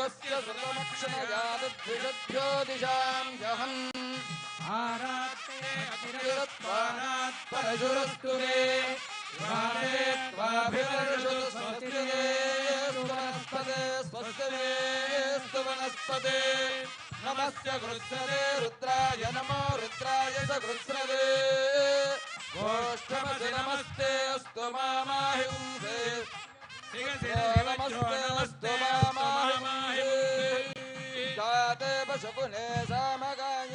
सर्वस्य सर्वमक्षणयादद्विषभ्यो दिशां जहम् आरात्ते अतिरत्वारात् परशुरस्तु मे वारे त्वाभिर्षतु स्वस्तिरेस्तु वनस्पते स्वस्तिरेस्तु वनस्पते नमस्य कृत्स्नते रुद्राय नमो रुद्राय च कृत्स्नते गोष्ठमसि नमस्ते अस्तु मामाहिंसे नमस्ते अस्तु मामाहिंसे जाते पशुपुने सामगाय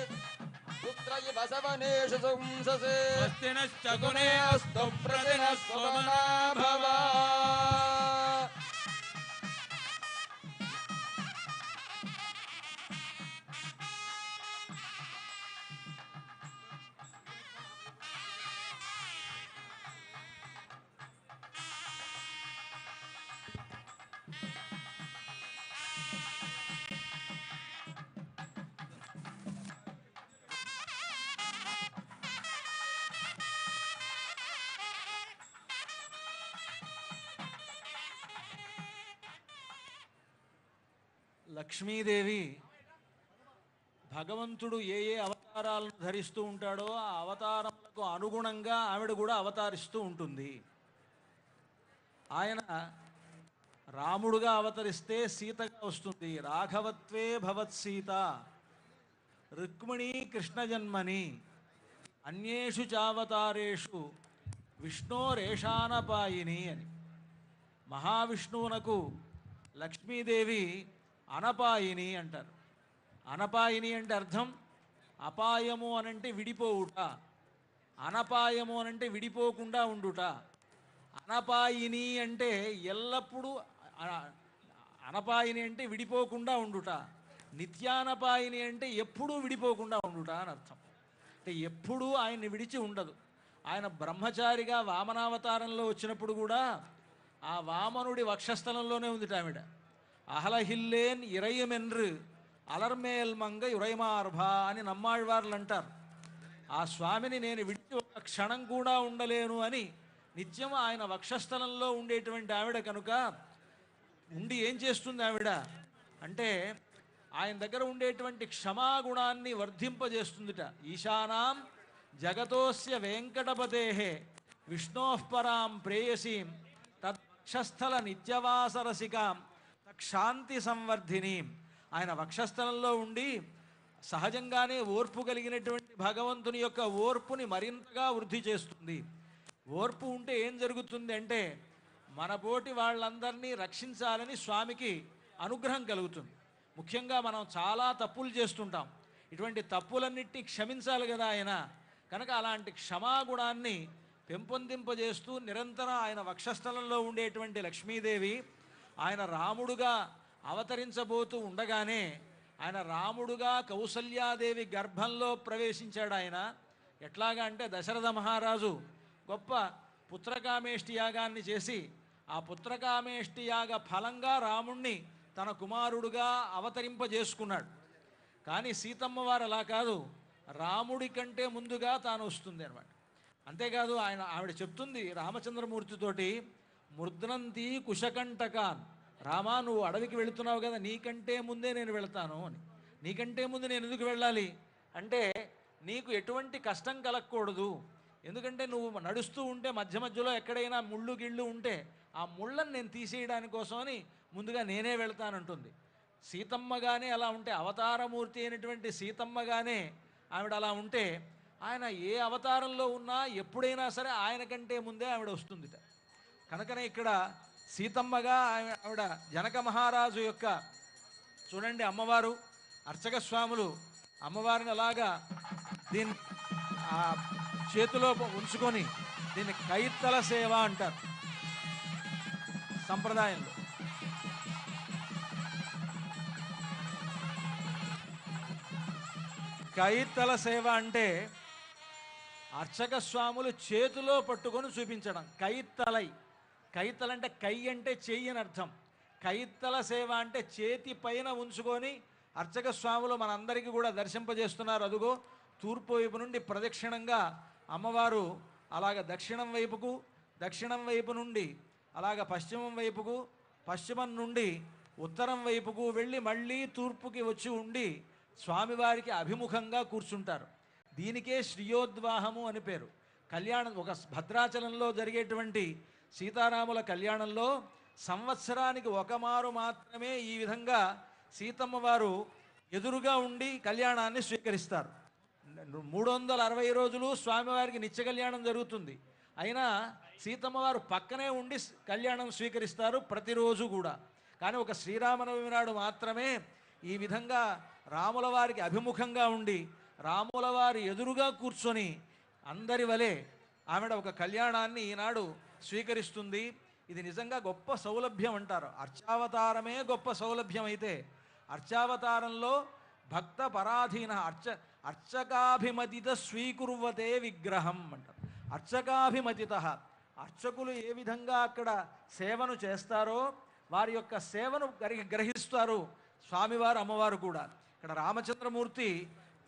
पुत्रय बसवनेषु संससे स्वस्तिनश्च गुणे अस्तु प्रतिनस्तु मना भव లక్ష్మీదేవి భగవంతుడు ఏ ఏ అవతారాలను ధరిస్తూ ఉంటాడో ఆ అవతారములకు అనుగుణంగా ఆవిడ కూడా అవతరిస్తూ ఉంటుంది. ఆయన రాముడుగా అవతరిస్తే సీతగా వస్తుంది. రాఘవత్వే భవత్ సీత రుక్మిణీ కృష్ణ జన్మని అన్యేషు చావతారేషు విష్ణోరేషానపాయిని అని. మహావిష్ణువునకు లక్ష్మీదేవి అనపాయిని అంటారు. అనపాయిని అంటే అర్థం అపాయము అనంటే విడిపోవుట, అనపాయము అనంటే విడిపోకుండా ఉండుట. అనపాయిని అంటే ఎల్లప్పుడూ, అనపాయిని అంటే విడిపోకుండా ఉండుట. నిత్యానపాయిని అంటే ఎప్పుడూ విడిపోకుండా ఉండుట అని అర్థం. అంటే ఎప్పుడూ ఆయన్ని విడిచి ఉండదు. ఆయన బ్రహ్మచారిగా వామనావతారంలో వచ్చినప్పుడు కూడా ఆ వామనుడి వక్షస్థలంలోనే ఉందిట ఆవిడ. అహలహిల్లేన్ ఇరయమెన్రు అలర్మేల్ మంగ యురైమార్భా అని నమ్మాళ్వార్లు అంటారు. ఆ స్వామిని నేను విడిచి ఒక క్షణం కూడా ఉండలేను అని నిత్యం ఆయన వక్షస్థలంలో ఉండేటువంటి ఆవిడ కనుక ఉండి ఏం చేస్తుంది ఆవిడ అంటే ఆయన దగ్గర ఉండేటువంటి క్షమాగుణాన్ని వర్ధింపజేస్తుందిట. ఈశానాం జగతోస్య వెంకటపతేహే విష్ణోఃపరాం ప్రేయసీం తద్వక్షస్థల నిత్యవాసరసికాం తక్షాంతి సంవర్ధిని. ఆయన వక్షస్థలంలో ఉండి సహజంగానే ఓర్పు కలిగినటువంటి భగవంతుని యొక్క ఓర్పుని మరింతగా వృద్ధి చేస్తుంది. ఓర్పు ఉంటే ఏం జరుగుతుంది అంటే మన పోటీ వాళ్ళందరినీ రక్షించాలని స్వామికి అనుగ్రహం కలుగుతుంది. ముఖ్యంగా మనం చాలా తప్పులు చేస్తుంటాం. ఇటువంటి తప్పులన్నిటి క్షమించాలి కదా ఆయన. కనుక అలాంటి క్షమాగుణాన్ని పెంపొందింపజేస్తూ నిరంతరం ఆయన వక్షస్థలంలో ఉండేటువంటి లక్ష్మీదేవి ఆయన రాముడుగా అవతరించబోతూ ఉండగానే ఆయన రాముడుగా కౌసల్యాదేవి గర్భంలో ప్రవేశించాడు. ఆయన ఎట్లాగా అంటే దశరథ మహారాజు గొప్ప పుత్రకామేష్టి యాగాన్ని చేసి ఆ పుత్రకామేష్టి యాగ ఫలంగా రాముణ్ణి తన కుమారుడుగా అవతరింపజేసుకున్నాడు. కానీ సీతమ్మ వారు అలా కాదు, రాముడి కంటే ముందుగా తాను వస్తుంది అనమాట. అంతేకాదు ఆవిడ చెప్తుంది రామచంద్రమూర్తితోటి, మృద్నంతి కుశకంటకాన్, రామా నువ్వు అడవికి వెళుతున్నావు కదా, నీకంటే ముందే నేను వెళతాను అని. నీకంటే ముందు నేను ఎందుకు వెళ్ళాలి అంటే నీకు ఎటువంటి కష్టం కలగకూడదు. ఎందుకంటే నువ్వు నడుస్తూ ఉంటే మధ్య మధ్యలో ఎక్కడైనా ముళ్ళు గిళ్ళు ఉంటే ఆ ముళ్ళను నేను తీసేయడానికి కోసమని ముందుగా నేనే వెళ్తానంటుంది. సీతమ్మగానే అలా ఉంటే, అవతారమూర్తి అయినటువంటి సీతమ్మగానే ఆవిడ అలా ఉంటే ఆయన ఏ అవతారంలో ఉన్నా ఎప్పుడైనా సరే ఆయన కంటే ముందే ఆవిడ వస్తుందిట. కనుకనే ఇక్కడ సీతమ్మగా ఆవిడ జనక మహారాజు యొక్క చూడండి అమ్మవారు అర్చక స్వాములు అమ్మవారిని అలాగా దీన్ని చేతిలో ఉంచుకొని దీన్ని కైత్తల సేవ అంటారు సంప్రదాయంలో. కైత్తల సేవ అంటే అర్చక స్వాములు చేతిలో పట్టుకొని చూపించడం. కైత్తలై, కైత్తలంటే కై అంటే చెయ్యి అని అర్థం. కైత్తల సేవ అంటే చేతి పైన ఉంచుకొని అర్చక స్వాములు మనందరికీ కూడా దర్శింపజేస్తున్నారు. అదుగో తూర్పు వైపు నుండి ప్రదక్షిణంగా అమ్మవారు అలాగ దక్షిణం వైపుకు, దక్షిణం వైపు నుండి అలాగ పశ్చిమం వైపుకు, పశ్చిమం నుండి ఉత్తరం వైపుకు వెళ్ళి మళ్ళీ తూర్పుకి వచ్చి ఉండి స్వామివారికి అభిముఖంగా కూర్చుంటారు. దీనికే శ్రియోద్వాహము అని పేరు. కళ్యాణం ఒక భద్రాచలంలో జరిగేటువంటి సీతారాముల కళ్యాణంలో సంవత్సరానికి ఒకమారు మాత్రమే ఈ విధంగా సీతమ్మ వారు ఎదురుగా ఉండి కళ్యాణాన్ని స్వీకరిస్తారు. 360 రోజులు స్వామివారికి నిత్య కళ్యాణం జరుగుతుంది. అయినా సీతమ్మ వారు పక్కనే ఉండి కళ్యాణం స్వీకరిస్తారు ప్రతిరోజు కూడా. కానీ ఒక శ్రీరామనవమి నాడు మాత్రమే ఈ విధంగా రాముల వారికి అభిముఖంగా ఉండి రాముల వారి ఎదురుగా కూర్చొని అందరి వలె ఆవిడ ఒక కళ్యాణాన్ని ఈనాడు స్వీకరిస్తుంది. ఇది నిజంగా గొప్ప సౌలభ్యం అంటారు. అర్చావతారమే గొప్ప సౌలభ్యం అయితే అర్చావతారంలో భక్త పరాధీన అర్చకాభిమతిత స్వీకుర్వతే విగ్రహం అంటారు. అర్చకాభిమతిత, అర్చకులు ఏ విధంగా అక్కడ సేవను చేస్తారో వారి యొక్క సేవను గ్రహిస్తారు స్వామివారు అమ్మవారు కూడా. ఇక్కడ రామచంద్రమూర్తి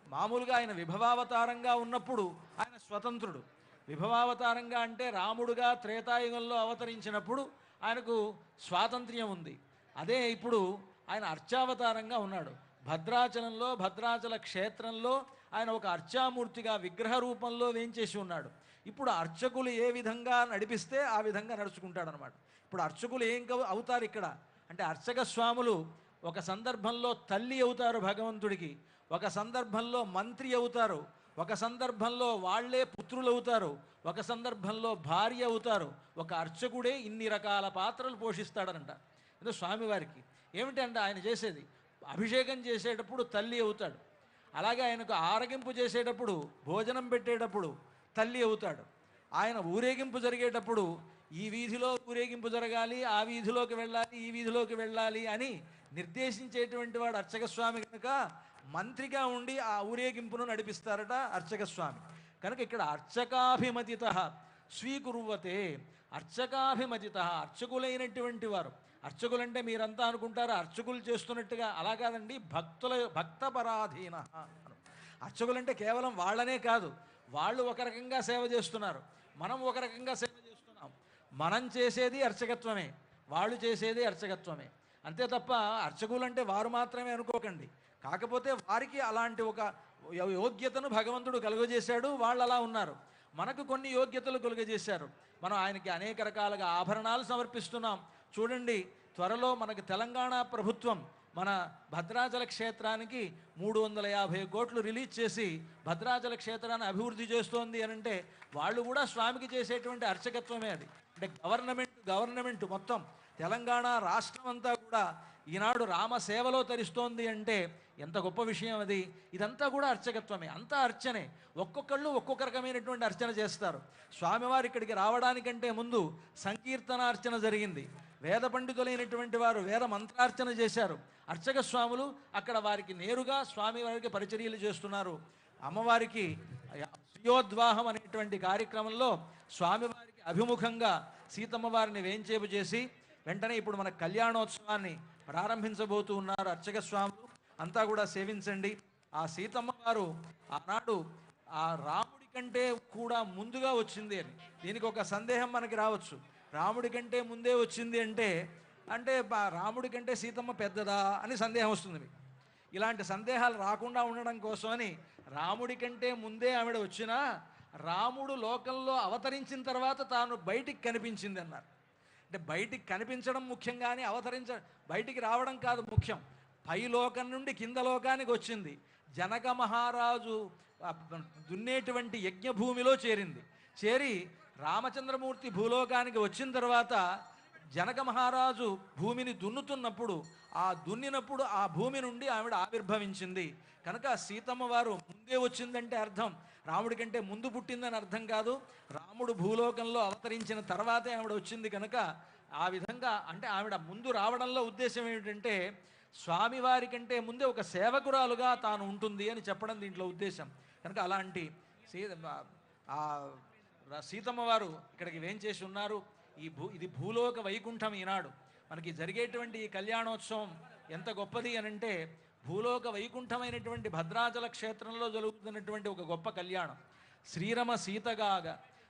మామూలుగా ఆయన విభవావతారంగా ఉన్నప్పుడు ఆయన స్వతంత్రుడు. విభవావతారంగా అంటే రాముడుగా త్రేతాయుగంలో అవతరించినప్పుడు ఆయనకు స్వాతంత్ర్యం ఉంది. అదే ఇప్పుడు ఆయన అర్చావతారంగా ఉన్నాడు. భద్రాచలంలో భద్రాచల క్షేత్రంలో ఆయన ఒక అర్చామూర్తిగా విగ్రహ రూపంలో వేంచేసి ఉన్నాడు. ఇప్పుడు అర్చకులు ఏ విధంగా నడిపిస్తే ఆ విధంగా నడుచుకుంటాడనమాట. ఇప్పుడు అర్చకులు ఏం అవుతారు ఇక్కడ అంటే అర్చక స్వాములు ఒక సందర్భంలో తల్లి అవుతారు భగవంతుడికి, ఒక సందర్భంలో మంత్రి అవుతారు, ఒక సందర్భంలో వాళ్లే పుత్రులు అవుతారు, ఒక సందర్భంలో భార్య అవుతారు. ఒక అర్చకుడే ఇన్ని రకాల పాత్రలు పోషిస్తాడనంట. ఇది స్వామివారికి ఏమిటంటే ఆయన చేసేది అభిషేకం చేసేటప్పుడు తల్లి అవుతాడు, అలాగే ఆయనకు ఆరగింపు చేసేటప్పుడు భోజనం పెట్టేటప్పుడు తల్లి అవుతాడు, ఆయన ఊరేగింపు జరిగేటప్పుడు ఈ వీధిలో ఊరేగింపు జరగాలి, ఆ వీధిలోకి వెళ్ళాలి, ఈ వీధిలోకి వెళ్ళాలి అని నిర్దేశించేటువంటి వాడు అర్చక స్వామి కనుక మంత్రిగా ఉండి ఆ ఊరేగింపును నడిపిస్తారట అర్చక స్వామి. కనుక ఇక్కడ అర్చకాభిమతిత స్వీకుర్వతే, అర్చకాభిమతిత అర్చకులైనటువంటి వారు. అర్చకులంటే మీరంతా అనుకుంటారు అర్చకులు చేస్తున్నట్టుగా, అలా కాదండి. భక్త పరాధీన. అర్చకులంటే కేవలం వాళ్ళనే కాదు, వాళ్ళు ఒక రకంగా సేవ చేస్తున్నారు, మనం ఒక రకంగా సేవ చేస్తున్నాం. మనం చేసేది అర్చకత్వమే, వాళ్ళు చేసేది అర్చకత్వమే. అంతే తప్ప అర్చకులంటే వారు మాత్రమే అనుకోకండి. కాకపోతే వారికి అలాంటి ఒక యోగ్యతను భగవంతుడు కలుగజేశాడు, వాళ్ళు అలా ఉన్నారు. మనకు కొన్ని యోగ్యతలు కలుగజేశారు. మనం ఆయనకి అనేక రకాలుగా ఆభరణాలు సమర్పిస్తున్నాం. చూడండి, త్వరలో మనకు తెలంగాణ ప్రభుత్వం మన భద్రాచల క్షేత్రానికి 350 కోట్లు రిలీజ్ చేసి భద్రాచల క్షేత్రాన్ని అభివృద్ధి చేస్తోంది అని అంటే వాళ్ళు కూడా స్వామికి చేసేటువంటి అర్చకత్వమే అది. అంటే గవర్నమెంట్ మొత్తం తెలంగాణ రాష్ట్రం అంతా కూడా ఈనాడు రామ సేవలో తరిస్తోంది అంటే ఎంత గొప్ప విషయం అది. ఇదంతా కూడా అర్చకత్వమే, అంతా అర్చనే. ఒక్కొక్కళ్ళు ఒక్కొక్క రకమైనటువంటి అర్చన చేస్తారు. స్వామివారి ఇక్కడికి రావడానికంటే ముందు సంకీర్తనార్చన జరిగింది. వేద పండితులైనటువంటి వారు వేద మంత్రార్చన చేశారు. అర్చక స్వాములు అక్కడ వారికి నేరుగా స్వామివారికి పరిచర్యలు చేస్తున్నారు. అమ్మవారికి శ్రియోద్వాహం అనేటువంటి కార్యక్రమంలో స్వామివారికి అభిముఖంగా సీతమ్మ వారిని వేంచేపు చేసి వెంటనే ఇప్పుడు మన కళ్యాణోత్సవాన్ని ప్రారంభించబోతూ ఉన్నారు అర్చక స్వాములు. అంతా కూడా సేవించండి. ఆ సీతమ్మ వారు ఆనాడు ఆ రాముడి కంటే కూడా ముందుగా వచ్చింది అని, దీనికి ఒక సందేహం మనకి రావచ్చు. రాముడి కంటే ముందే వచ్చింది అంటే రాముడి కంటే సీతమ్మ పెద్దదా అని సందేహం వస్తుంది మీకు. ఇలాంటి సందేహాలు రాకుండా ఉండడం కోసమని రాముడి కంటే ముందే ఆవిడ వచ్చినా రాముడు లోకంలో అవతరించిన తర్వాత తాను బయటికి కనిపించింది అన్నారు. అంటే బయటికి కనిపించడం ముఖ్యం, కానీ బయటికి రావడం కాదు ముఖ్యం. పై లోకం నుండి కింద లోకానికి వచ్చింది. జనక మహారాజు దున్నేటువంటి యజ్ఞభూమిలో చేరి రామచంద్రమూర్తి భూలోకానికి వచ్చిన తర్వాత జనక మహారాజు భూమిని దున్నుతున్నప్పుడు దున్నినప్పుడు ఆ భూమి నుండి ఆవిడ ఆవిర్భవించింది. కనుక సీతమ్మ వారు ముందే వచ్చిందంటే అర్థం రాముడి కంటే ముందు పుట్టిందని అర్థం కాదు. రాముడు భూలోకంలో అవతరించిన తర్వాతే ఆవిడ వచ్చింది. కనుక ఆ విధంగా అంటే ఆవిడ ముందు రావడంలో ఉద్దేశం ఏమిటంటే స్వామివారి కంటే ముందే ఒక సేవకురాలుగా తాను ఉంటుంది అని చెప్పడం దీంట్లో ఉద్దేశం. కనుక అలాంటి సీతమ్మ వారు ఇక్కడికి వేంచేసి ఉన్నారు. ఇది భూలోక వైకుంఠం. ఈనాడు మనకి జరిగేటువంటి ఈ కళ్యాణోత్సవం ఎంత గొప్పది అని అంటే భూలోక వైకుంఠమైనటువంటి భద్రాచల క్షేత్రంలో జరుగుతున్నటువంటి ఒక గొప్ప కళ్యాణం. శ్రీరమ సీతగాగ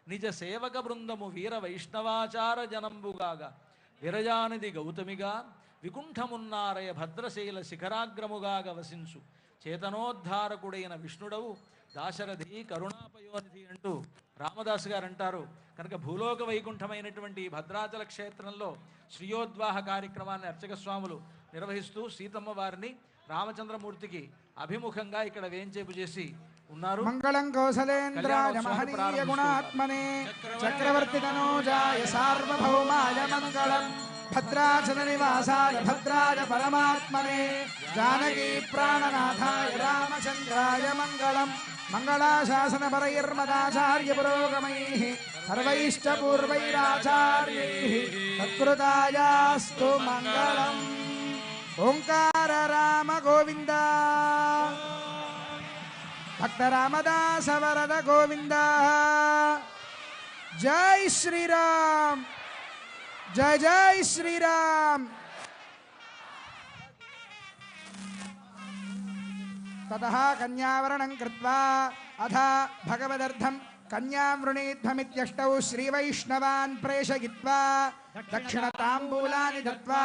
నిజ సేవక బృందము వీర వైష్ణవాచార జనంబుగాగా విరజానిది గౌతమిగా వికుంఠమున్నారయ భద్రశైల శిఖరాగ్రముగాగ వసించు చేతనోద్ధారకుడైన విష్ణుడవు దాశరథి కరుణాపయోనిధి అంటూ రామదాసు గారు అంటారు. కనుక భూలోక వైకుంఠమైనటువంటి భద్రాచల క్షేత్రంలో శ్రీయోద్వాహ కార్యక్రమాన్ని అర్చక స్వాములు నిర్వహిస్తూ సీతమ్మ వారిని రామచంద్రమూర్తికి అభిముఖంగా ఇక్కడ వేంచేపు చేసి ఉన్నారు. మంగళం కౌసలేంద్రాయ మహనీయ గుణాత్మనే చక్రవర్తి తనూజాయ సార్వభౌమాయ మంగళం భద్రాచల నివాసాయ భద్రాయ పరమాత్మనే జానకీ ప్రాణనాథాయ రామచంద్రాయ మంగళం మంగళాశాసన పరైర్మదాచార్య పురోగమైః సర్వైశ్చ పూర్వైరాచార్యైః తత్కృతాయాస్తు మంగళం. ఓంకార రామ గోవింద భక్త రామదాస వరద గోవింద. జై శ్రీరామ్, జై జై శ్రీరామ్. తతః కన్యావరణం కృత్వా అథ భగవదర్థం కన్యాం వృణీధ్వమిత్యష్టౌ శ్రీవైష్ణవాన్ ప్రేషయిత్వా దక్షిణతాంబూలాని దత్వా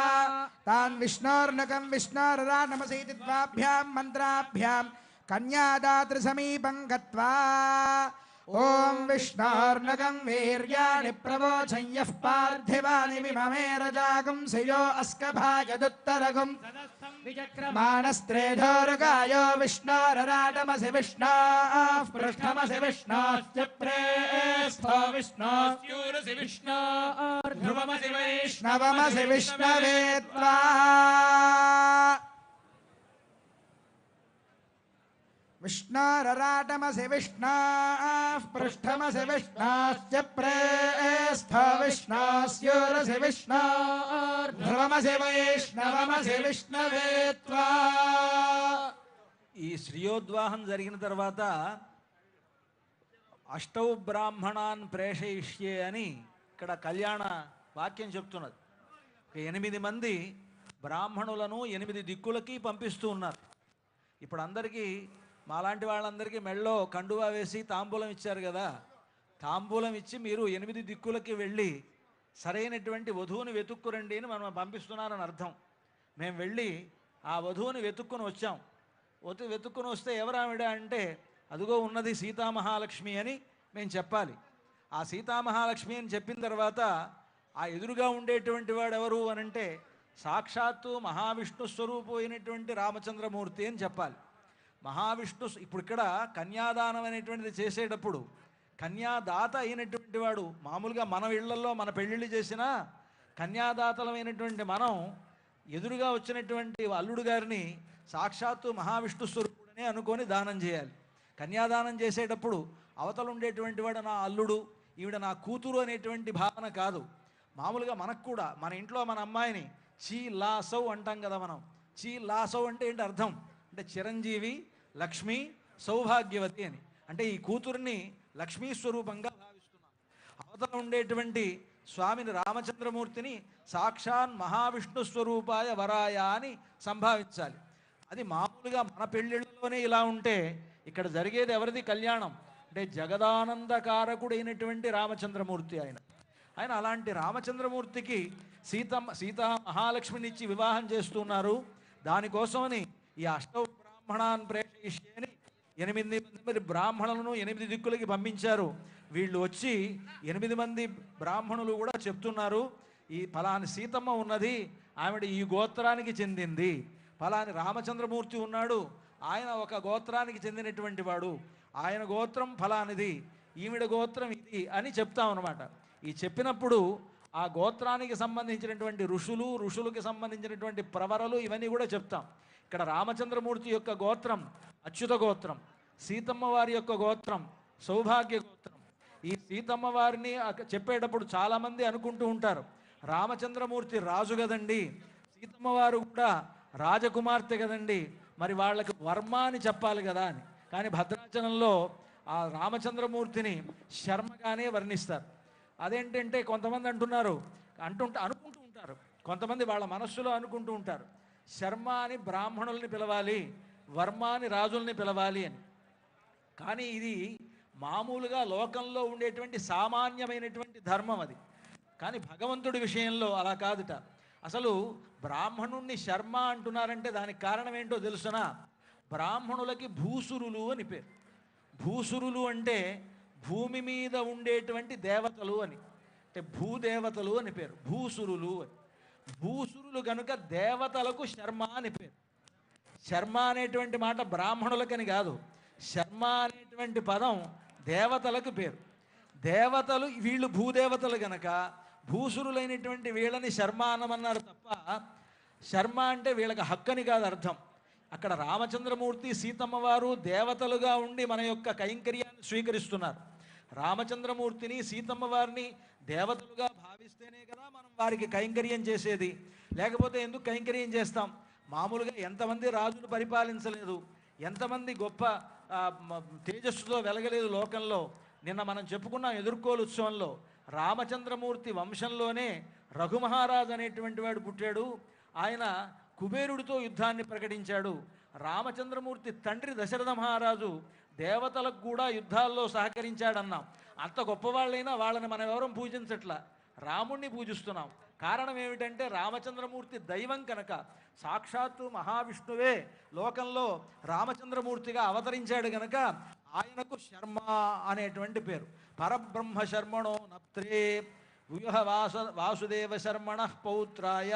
తాన్ విష్ణోర్నకం విష్ణోరరాటమసీతి ద్వాభ్యాం మంత్రాభ్యాం కన్యాదాతృసమీపం గత్వా ఓం విష్ణోర్నకం వీర్యాణి ప్రవోచం యః పార్థివాని విమమే రజాగం శ్రియో అస్కభాగదుత్తరగం మానస్త్రేధోరుగాయో విష్ణోరరాటమసి విష్ణోః పృష్ఠమసి విష్ణోశ్చ ప్రేస్థో విష్ణోస్యూరసి విష్ణోర్ధ్రువమసి వైష్ణవమసి విష్ణవే త్వా విష్ణోరరాటమసి విష్ణోః పృష్ఠమసి విష్ణోశ్చ ప్రేస్థో విష్ణోస్యూరసి విష్ణోర్ధ్రువమసి వైష్ణవమసి విష్ణవే త్వా. ఈ శ్రీయోద్వాహం జరిగిన తర్వాత అష్టౌ బ్రాహ్మణాన్ ప్రేషయిష్యే అని ఇక్కడ కళ్యాణ వాక్యం చెప్తున్నది. 8 మంది బ్రాహ్మణులను 8 దిక్కులకి పంపిస్తూ ఉన్నారు. ఇప్పుడు అందరికీ మాలాంటి వాళ్ళందరికీ మెళ్ళో కండువా వేసి తాంబూలం ఇచ్చారు కదా. తాంబూలం ఇచ్చి మీరు 8 దిక్కులకి వెళ్ళి సరైనటువంటి వధువుని వెతుక్కురండి అని మనం పంపిస్తున్నారని అర్థం. మేము వెళ్ళి ఆ వధువుని వెతుక్కుని వచ్చాం. వెతుక్కుని వస్తే ఎవరావిడ అంటే అదుగో ఉన్నది సీతామహాలక్ష్మి అని మేము చెప్పాలి. ఆ సీతామహాలక్ష్మి అని చెప్పిన తర్వాత ఆ ఎదురుగా ఉండేటువంటి వాడు ఎవరు అనంటే సాక్షాత్తు మహావిష్ణు స్వరూపు అయినటువంటి రామచంద్రమూర్తి అని చెప్పాలి. మహావిష్ణు ఇప్పుడు ఇక్కడ కన్యాదానం అనేటువంటిది చేసేటప్పుడు కన్యాదాత అయినటువంటి వాడు మామూలుగా మన ఇళ్లలో మన పెళ్ళిళ్ళు చేసినా కన్యాదాతలమైనటువంటి మనం ఎదురుగా వచ్చినటువంటి అల్లుడు గారిని సాక్షాత్తు మహావిష్ణు స్వరూపుడనే అనుకొని దానం చేయాలి. కన్యాదానం చేసేటప్పుడు అవతలు ఉండేటువంటి వాడు నా అల్లుడు, ఈవిడ నా కూతురు అనేటువంటి భావన కాదు. మామూలుగా మనకు కూడా మన ఇంట్లో మన అమ్మాయిని చీ లాసౌ అంటాం కదా. మనం చీ లాసౌ అంటే ఏంటి అర్థం అంటే చిరంజీవి, లక్ష్మి, సౌభాగ్యవతి అని. అంటే ఈ కూతుర్ని లక్ష్మీ స్వరూపంగా భావిస్తున్నాం. అవతల ఉండేటువంటి స్వామిని రామచంద్రమూర్తిని సాక్షాన్ మహావిష్ణు స్వరూపాయ వరాయ అని సంభావించాలి. అది మామూలుగా మన పెళ్ళిళ్ళలోనే ఇలా ఉంటే ఇక్కడ జరిగేది ఎవరిది కళ్యాణం అంటే జగదానందకారకుడైనటువంటి రామచంద్రమూర్తి ఆయన అలాంటి రామచంద్రమూర్తికి సీతా మహాలక్ష్మినిచ్చి వివాహం చేస్తున్నారు. దానికోసమని ఈ అష్టౌ బ్రాహ్మణాన్ ప్రేషయిష్యని 8 మంది బ్రాహ్మణులను 8 దిక్కులకి పంపించారు. వీళ్ళు వచ్చి 8 మంది బ్రాహ్మణులు కూడా చెప్తున్నారు, ఈ ఫలాని సీతమ్మ ఉన్నది, ఆవిడ ఈ గోత్రానికి చెందింది. ఫలాని రామచంద్రమూర్తి ఉన్నాడు, ఆయన ఒక గోత్రానికి చెందినటువంటి వాడు, ఆయన గోత్రం ఫలానిది, ఈవిడ గోత్రం ఇది అని చెప్తామన్నమాట. ఈ చెప్పినప్పుడు ఆ గోత్రానికి సంబంధించినటువంటి ఋషులకి సంబంధించినటువంటి ప్రవరలు ఇవన్నీ కూడా చెప్తాం. ఇక్కడ రామచంద్రమూర్తి యొక్క గోత్రం అచ్యుత గోత్రం, సీతమ్మ వారి యొక్క గోత్రం సౌభాగ్య గోత్రం. ఈ సీతమ్మ వారిని చెప్పేటప్పుడు చాలామంది అనుకుంటూ ఉంటారు, రామచంద్రమూర్తి రాజు కదండి, సీతమ్మ వారు కూడా రాజకుమార్తె కదండి, మరి వాళ్ళకి వర్మ అని చెప్పాలి కదా అని. కానీ భద్రాచలంలో ఆ రామచంద్రమూర్తిని శర్మగానే వర్ణిస్తారు. అదేంటంటే కొంతమంది అనుకుంటూ ఉంటారు, కొంతమంది వాళ్ళ మనస్సులో అనుకుంటూ ఉంటారు, శర్మ అని బ్రాహ్మణుల్ని పిలవాలి, వర్మ అని రాజుల్ని పిలవాలి అని. కానీ ఇది మామూలుగా లోకంలో ఉండేటువంటి సామాన్యమైనటువంటి ధర్మం అది. కానీ భగవంతుడి విషయంలో అలా కాదుట. అసలు బ్రాహ్మణుణ్ణి శర్మ అంటున్నారంటే దానికి కారణం ఏంటో తెలుసునా? బ్రాహ్మణులకి భూసురులు అని పేరు. భూసురులు అంటే భూమి మీద ఉండేటువంటి దేవతలు అని, అంటే భూదేవతలు అని పేరు. భూసురులు అని. భూసురులు కనుక దేవతలకు శర్మ అని పేరు. శర్మ అనేటువంటి మాట బ్రాహ్మణులకని కాదు, శర్మ అనేటువంటి పదం దేవతలకు పేరు. దేవతలు వీళ్ళు భూదేవతలు గనక భూసురులైనటువంటి వీళ్ళని శర్మ అనమన్నారు తప్ప శర్మ అంటే వీళ్ళకి హక్కని కాదు అర్థం. అక్కడ రామచంద్రమూర్తి సీతమ్మ వారు దేవతలుగా ఉండి మన యొక్క కైంకర్యాన్ని స్వీకరిస్తున్నారు. రామచంద్రమూర్తిని సీతమ్మ వారిని దేవతలుగా భావిస్తేనే కదా మనం వారికి కైంకర్యం చేసేది. లేకపోతే ఎందుకు కైంకర్యం చేస్తాం? మామూలుగా ఎంతమంది రాజులు పరిపాలించలేదు, ఎంతమంది గొప్ప తేజస్సుతో వెలగలేదు లోకంలో. నిన్న మనం చెప్పుకున్నాం ఎదుర్కోలు ఉత్సవంలో, రామచంద్రమూర్తి వంశంలోనే రఘుమహారాజు అనేటువంటి వాడు పుట్టాడు. ఆయన కుబేరుడితో యుద్ధాన్ని ప్రకటించాడు. రామచంద్రమూర్తి తండ్రి దశరథ మహారాజు దేవతలకు కూడా యుద్ధాల్లో సహకరించాడన్నాం. అంత గొప్పవాళ్ళైనా వాళ్ళని మనం ఎవరం పూజించట్లా, రాముణ్ణి పూజిస్తున్నాం. కారణం ఏమిటంటే రామచంద్రమూర్తి దైవం కనుక. సాక్షాత్తు మహావిష్ణువే లోకంలో రామచంద్రమూర్తిగా అవతరించాడు కనుక ఆయనకు శర్మ అనేటువంటి పేరు. పరబ్రహ్మ శర్మణో నప్త్రే వ్యూహ వాసుదేవ శర్మణ పౌత్రాయ